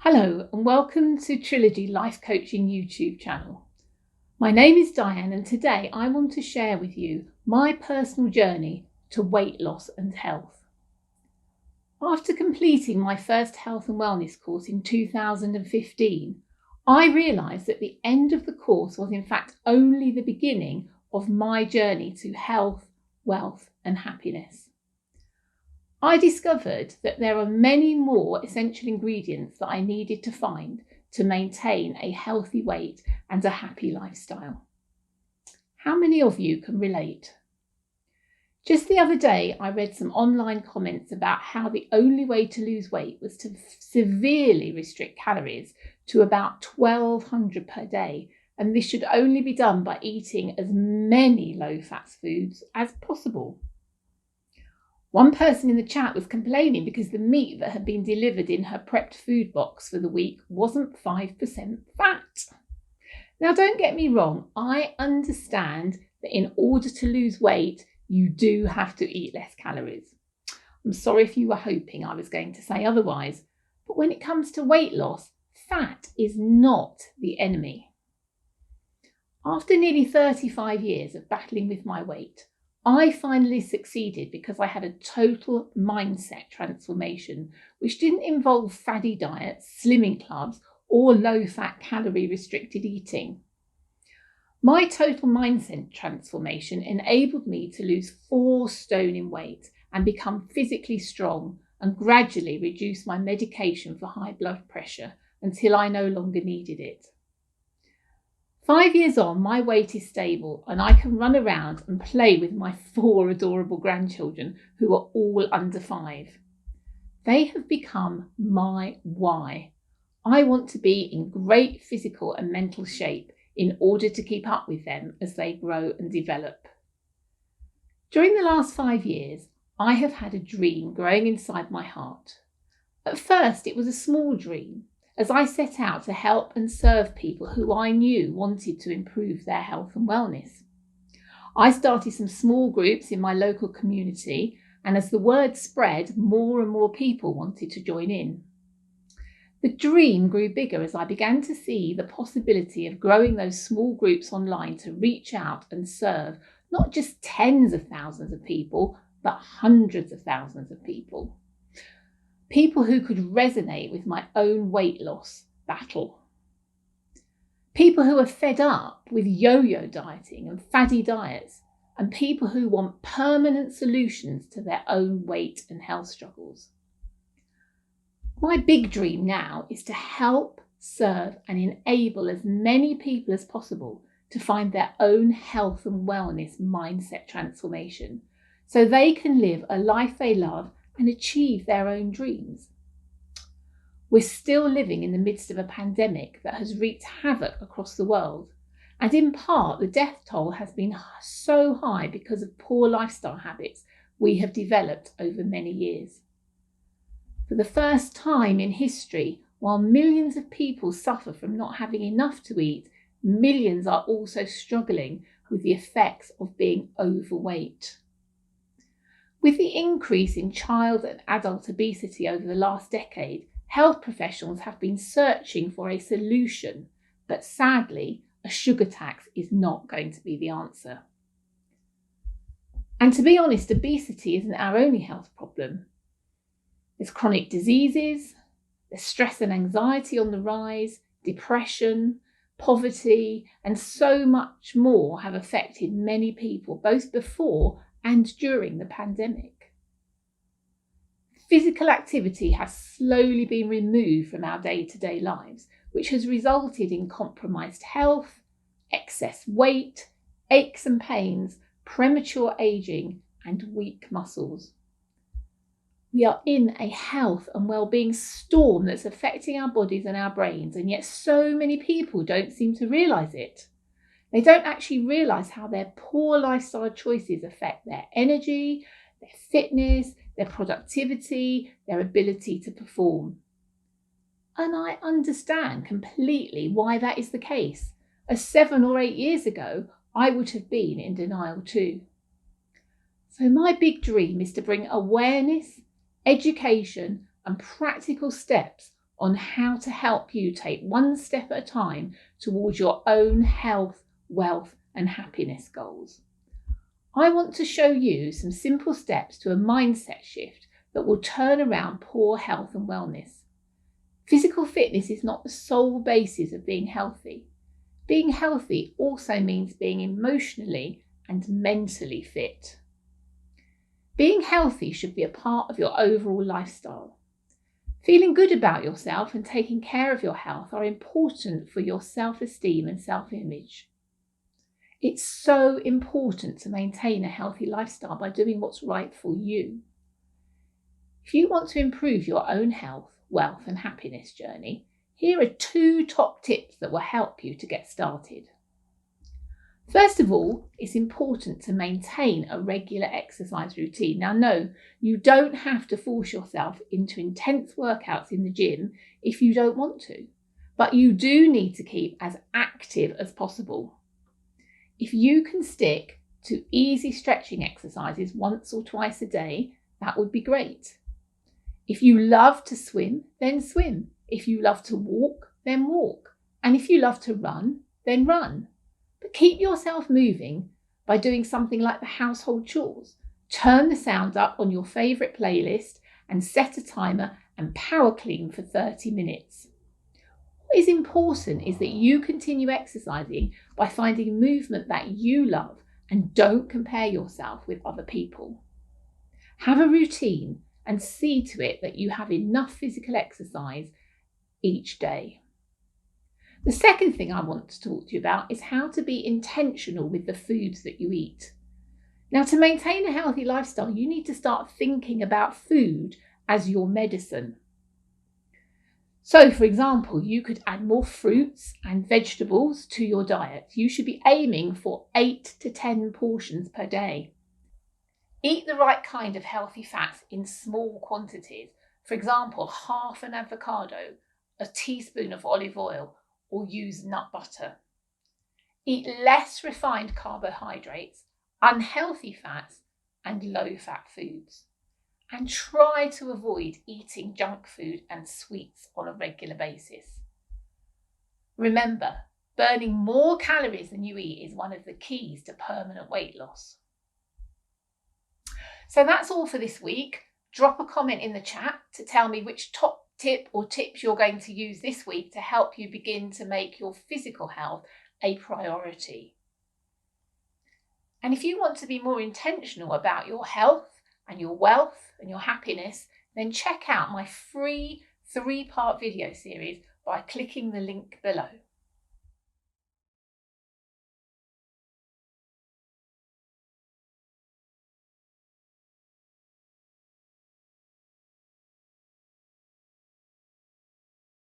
Hello and welcome to Trilogy Life Coaching YouTube channel. My name is Diane and today I want to share with you my personal journey to weight loss and health. After completing my first health and wellness course in 2015, I realised that the end of the course was in fact only the beginning of my journey to health, wealth and happiness. I discovered that there are many more essential ingredients that I needed to find to maintain a healthy weight and a happy lifestyle. How many of you can relate? Just the other day, I read some online comments about how the only way to lose weight was to severely restrict calories to about 1,200 per day, and this should only be done by eating as many low-fat foods as possible. One person in the chat was complaining because the meat that had been delivered in her prepped food box for the week wasn't 5% fat. Now, don't get me wrong, I understand that in order to lose weight, you do have to eat less calories. I'm sorry if you were hoping I was going to say otherwise, but when it comes to weight loss, fat is not the enemy. After nearly 35 years of battling with my weight, I finally succeeded because I had a total mindset transformation, which didn't involve faddy diets, slimming clubs, or low-fat calorie restricted eating. My total mindset transformation enabled me to lose 4 stone in weight and become physically strong and gradually reduce my medication for high blood pressure until I no longer needed it. 5 years on, my weight is stable and I can run around and play with my 4 adorable grandchildren who are all under 5. They have become my why. I want to be in great physical and mental shape in order to keep up with them as they grow and develop. During the last 5 years, I have had a dream growing inside my heart. At first, it was a small dream, as I set out to help and serve people who I knew wanted to improve their health and wellness. I started some small groups in my local community, and as the word spread, more and more people wanted to join in. The dream grew bigger as I began to see the possibility of growing those small groups online to reach out and serve not just tens of thousands of people, but hundreds of thousands of people. People who could resonate with my own weight loss battle. People who are fed up with yo-yo dieting and faddy diets, and people who want permanent solutions to their own weight and health struggles. My big dream now is to help, serve, and enable as many people as possible to find their own health and wellness mindset transformation so they can live a life they love and achieve their own dreams. We're still living in the midst of a pandemic that has wreaked havoc across the world, and in part the death toll has been so high because of poor lifestyle habits we have developed over many years. For the first time in history, while millions of people suffer from not having enough to eat, millions are also struggling with the effects of being overweight. With the increase in child and adult obesity over the last decade, health professionals have been searching for a solution, but sadly, a sugar tax is not going to be the answer. And to be honest, obesity isn't our only health problem. There's chronic diseases, there's stress and anxiety on the rise, depression, poverty, and so much more have affected many people, both before and during the pandemic. Physical activity has slowly been removed from our day-to-day lives, which has resulted in compromised health, excess weight, aches and pains, premature aging, and weak muscles. We are in a health and well-being storm that's affecting our bodies and our brains, and yet so many people don't seem to realise it. They don't actually realise how their poor lifestyle choices affect their energy, their fitness, their productivity, their ability to perform. And I understand completely why that is the case, as 7 or 8 years ago, I would have been in denial too. So my big dream is to bring awareness, education, and practical steps on how to help you take one step at a time towards your own health, wealth, and happiness goals. I want to show you some simple steps to a mindset shift that will turn around poor health and wellness. Physical fitness is not the sole basis of being healthy. Being healthy also means being emotionally and mentally fit. Being healthy should be a part of your overall lifestyle. Feeling good about yourself and taking care of your health are important for your self-esteem and self-image. It's so important to maintain a healthy lifestyle by doing what's right for you. If you want to improve your own health, wealth, and happiness journey, here are 2 top tips that will help you to get started. First of all, it's important to maintain a regular exercise routine. Now, no, you don't have to force yourself into intense workouts in the gym if you don't want to, but you do need to keep as active as possible. If you can stick to easy stretching exercises once or twice a day, that would be great. If you love to swim, then swim. If you love to walk, then walk. And if you love to run, then run. But keep yourself moving by doing something like the household chores. Turn the sound up on your favourite playlist and set a timer and power clean for 30 minutes. What is important is that you continue exercising by finding movement that you love and don't compare yourself with other people. Have a routine and see to it that you have enough physical exercise each day. The second thing I want to talk to you about is how to be intentional with the foods that you eat. Now, to maintain a healthy lifestyle, you need to start thinking about food as your medicine. So, for example, you could add more fruits and vegetables to your diet. You should be aiming for 8 to 10 portions per day. Eat the right kind of healthy fats in small quantities. For example, half an avocado, a teaspoon of olive oil, or use nut butter. Eat less refined carbohydrates, unhealthy fats, and low-fat foods. And try to avoid eating junk food and sweets on a regular basis. Remember, burning more calories than you eat is one of the keys to permanent weight loss. So that's all for this week. Drop a comment in the chat to tell me which top tip or tips you're going to use this week to help you begin to make your physical health a priority. And if you want to be more intentional about your health and your wealth and your happiness, then check out my free 3-part video series by clicking the link below.